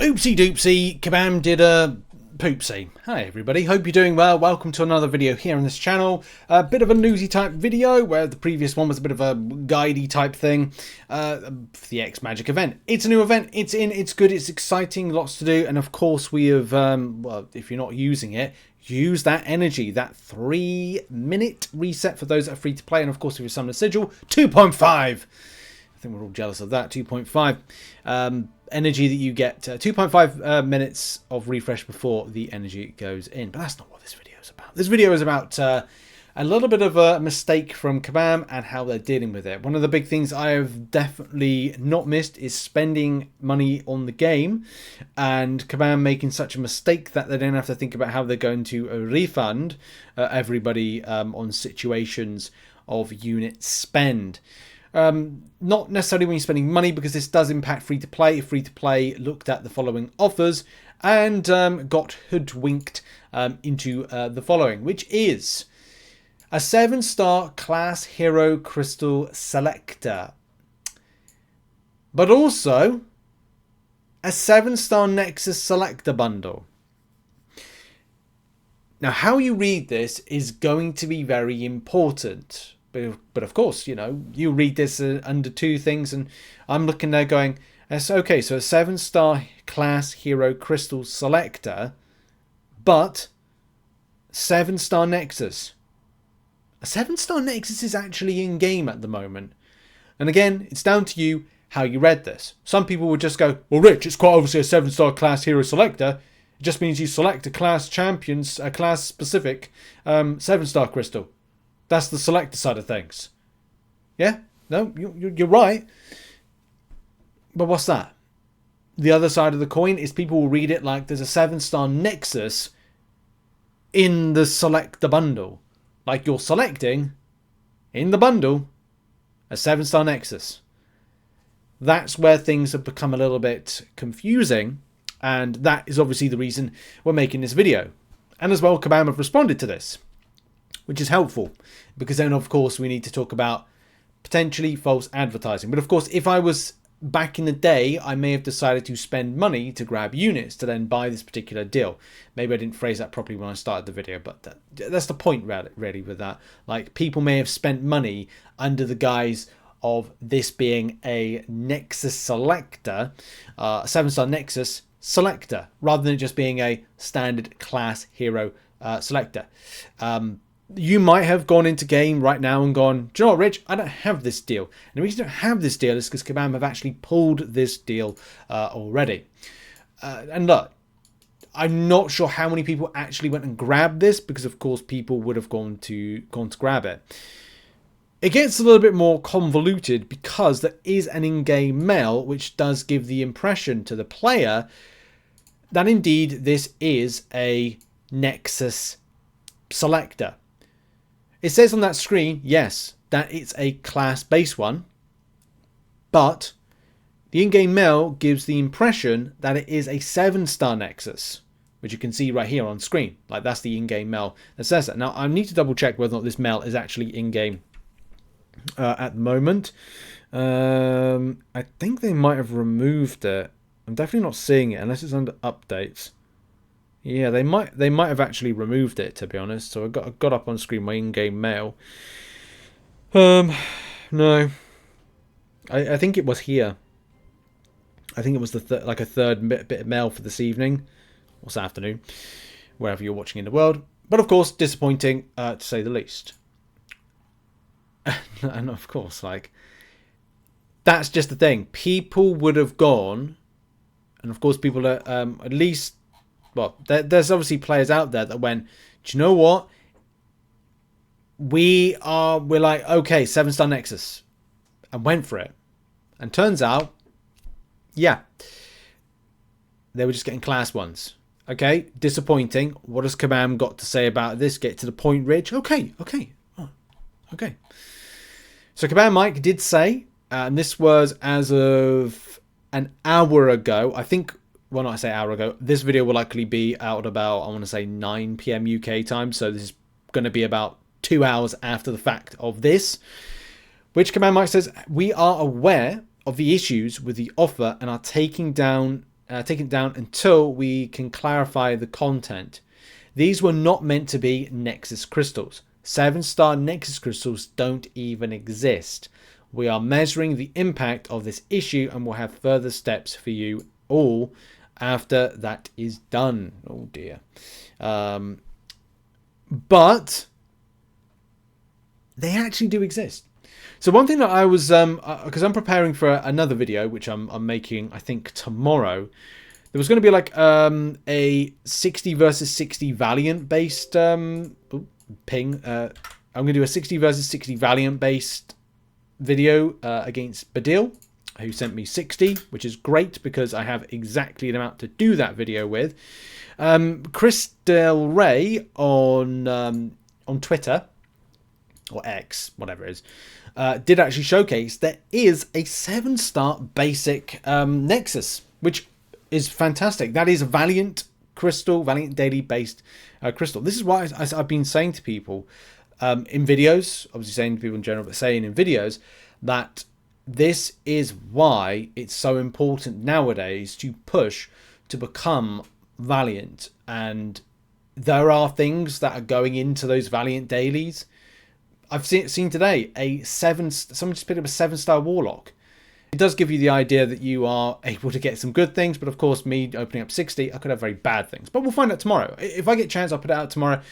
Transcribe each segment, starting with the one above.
Oopsie doopsie, Kabam did a poopsie. Hi everybody, hope you're doing well. Welcome to another video here on this channel. A bit of a newsy type video, where the previous one was a bit of a guidey type thing for the X Magic event. It's a new event, it's in, it's good, it's exciting, lots to do, and of course we have, well, if you're not using it, use that energy, that 3-minute reset for those that are free to play, and of course if you're summoning a sigil, 2.5. I think we're all jealous of that, 2.5. Energy that you get 2.5 minutes of refresh before the energy goes in. But that's not what this video is about. This video is about a little bit of a mistake from Kabam and how they're dealing with it. One of the big things I have definitely not missed is spending money on the game, and Kabam making such a mistake that they don't have to think about how they're going to refund everybody on situations of unit spend. Not necessarily when you're spending money, because this does impact free-to-play. Free-to-play looked at the following offers and got hoodwinked into the following, which is a 7-star class hero crystal selector, but also a 7-star Nexus selector bundle. Now, how you read this is going to be very important. But of course, you know, you read this under two things, and I'm looking there going, okay, so a 7-star class hero crystal selector, but 7-star Nexus. A 7-star Nexus is actually in game at the moment. And again, it's down to you how you read this. Some people would just go, well, Rich, it's quite obviously a 7-star class hero selector. It just means you select a class champions, a class specific 7-star crystal. That's the selector side of things. Yeah? No, you're right. But what's that? The other side of the coin is people will read it like there's a 7-star Nexus in the selector bundle. Like you're selecting, in the bundle, a 7-star Nexus. That's where things have become a little bit confusing. And that is obviously the reason we're making this video. And as well, Kabam have responded to this, which is helpful, because then of course we need to talk about potentially false advertising. But of course, if I was back in the day, I may have decided to spend money to grab units to then buy this particular deal. Maybe I didn't phrase that properly when I started the video, but that's the point really with that. Like, people may have spent money under the guise of this being a Nexus selector, a 7-star Nexus selector, rather than it just being a standard class hero selector. You might have gone into game right now and gone, do you know what, Rich, I don't have this deal. And the reason I don't have this deal is because Kabam have actually pulled this deal already. And look, I'm not sure how many people actually went and grabbed this, because of course people would have gone to grab it. It gets a little bit more convoluted because there is an in-game mail which does give the impression to the player that indeed this is a Nexus selector. It says on that screen, yes, that it's a class base one, but the in-game mail gives the impression that it is a 7-star Nexus, which you can see right here on screen. Like, that's the in-game mail that says that. Now, I need to double check whether or not this mail is actually in-game at the moment. I think they might have removed it. I'm definitely not seeing it unless it's under updates. Yeah, they might have actually removed it, to be honest. So I got up on screen my in-game mail. No, I think it was here. I think it was the like a third bit of mail for this evening or this afternoon, wherever you're watching in the world. But of course, disappointing to say the least. And of course, like, that's just the thing. People would have gone, and of course, people are at least. Well, there's obviously players out there that went, do you know what? We're like, okay, 7-star Nexus, and went for it. And turns out, yeah, they were just getting class ones. Okay, disappointing. What has Kabam got to say about this? Get to the point, Rich. Okay. Oh, okay. So Kabam Mike did say, and this was as of an hour ago, I think. Well, not I say hour ago. This video will likely be out about, I want to say 9 PM UK time. So this is going to be about 2 hours after the fact of this. Which Kabam Mike says, we are aware of the issues with the offer and are taking down taking it down until we can clarify the content. These were not meant to be Nexus crystals. 7-star Nexus crystals don't even exist. We are measuring the impact of this issue, and we'll have further steps for you all after that is done. Oh dear. But they actually do exist. So one thing that I was, because I'm preparing for another video, which I'm making, I think, tomorrow. There was going to be like a 60 versus 60 Valiant based ping. I'm going to do a 60 versus 60 Valiant based video against Badil, who sent me 60, which is great because I have exactly the amount to do that video with. Chris Del Rey on Twitter, or X, whatever it is, did actually showcase there is a 7-star basic Nexus, which is fantastic. That is a Valiant crystal, Valiant daily based crystal. This is why I've been saying to people in videos, obviously saying to people in general, but saying in videos that this is why it's so important nowadays to push to become Valiant. And there are things that are going into those Valiant dailies. I've seen today someone just picked up a 7-star Warlock. It does give you the idea that you are able to get some good things, but of course, me opening up 60, I could have very bad things. But we'll find out tomorrow. If I get a chance, I'll put it out tomorrow.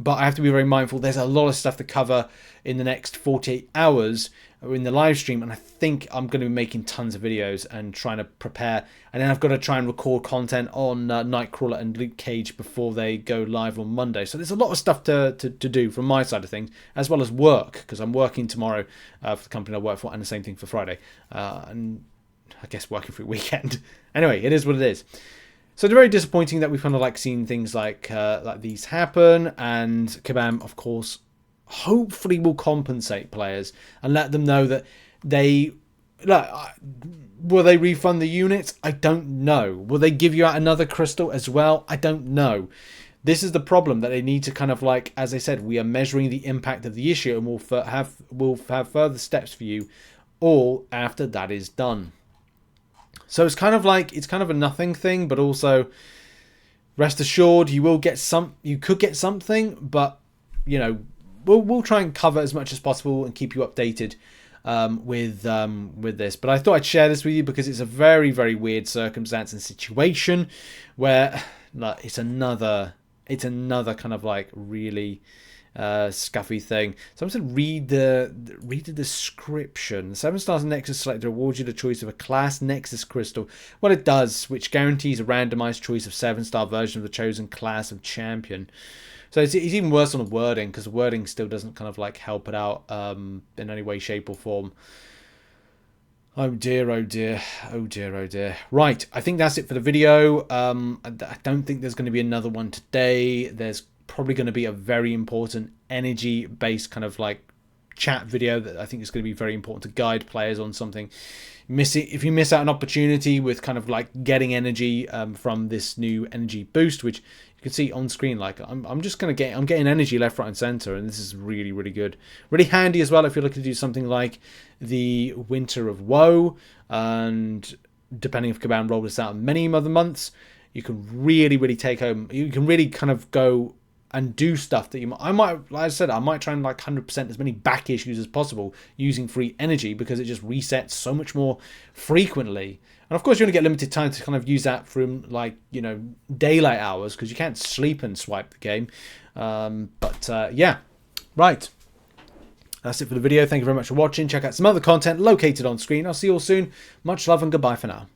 But I have to be very mindful. There's a lot of stuff to cover in the next 48 hours in the live stream, and I think I'm going to be making tons of videos and trying to prepare. And then I've got to try and record content on Nightcrawler and Luke Cage before they go live on Monday. So there's a lot of stuff to do from my side of things, as well as work, because I'm working tomorrow for the company I work for, and the same thing for Friday. And I guess working through weekend. Anyway, it is what it is. So it's very disappointing that we've kind of like seen things like these happen, and Kabam, of course, hopefully will compensate players and let them know that will they refund the units? I don't know. Will they give you out another crystal as well? I don't know. This is the problem, that they need to kind of like, as I said, we are measuring the impact of the issue, and we'll have further steps for you all after that is done. So it's kind of a nothing thing, but also rest assured you will get you could get something, but you know, we'll try and cover as much as possible and keep you updated with this. But I thought I'd share this with you because it's a very, very weird circumstance and situation where it's another kind of like really scuffy thing. So I'm going to read the description. The 7-star Nexus selector awards you the choice of a class Nexus crystal. What it does, which guarantees a randomized choice of 7-star version of the chosen class of champion. So it's even worse on the wording, because the wording still doesn't kind of like help it out in any way, shape or form. Oh dear, oh dear, oh dear, oh dear. Right, I think that's it for the video. I don't think there's going to be another one today. There's probably going to be a very important energy-based kind of like chat video that I think is going to be very important to guide players on something. If you miss out an opportunity with kind of like getting energy from this new energy boost, which you can see on screen, like I'm getting energy left, right, and center, and this is really, really good, really handy as well if you're looking to do something like the Winter of Woe, and depending if Kabam roll this out in many other months, you can really, really take home. You can really kind of go and do stuff that like I said, I might try and like 100% as many back issues as possible using free energy, because it just resets so much more frequently. And of course, you're going to get limited time to kind of use that from like, you know, daylight hours, because you can't sleep and swipe the game. Yeah, right. That's it for the video. Thank you very much for watching. Check out some other content located on screen. I'll see you all soon. Much love and goodbye for now.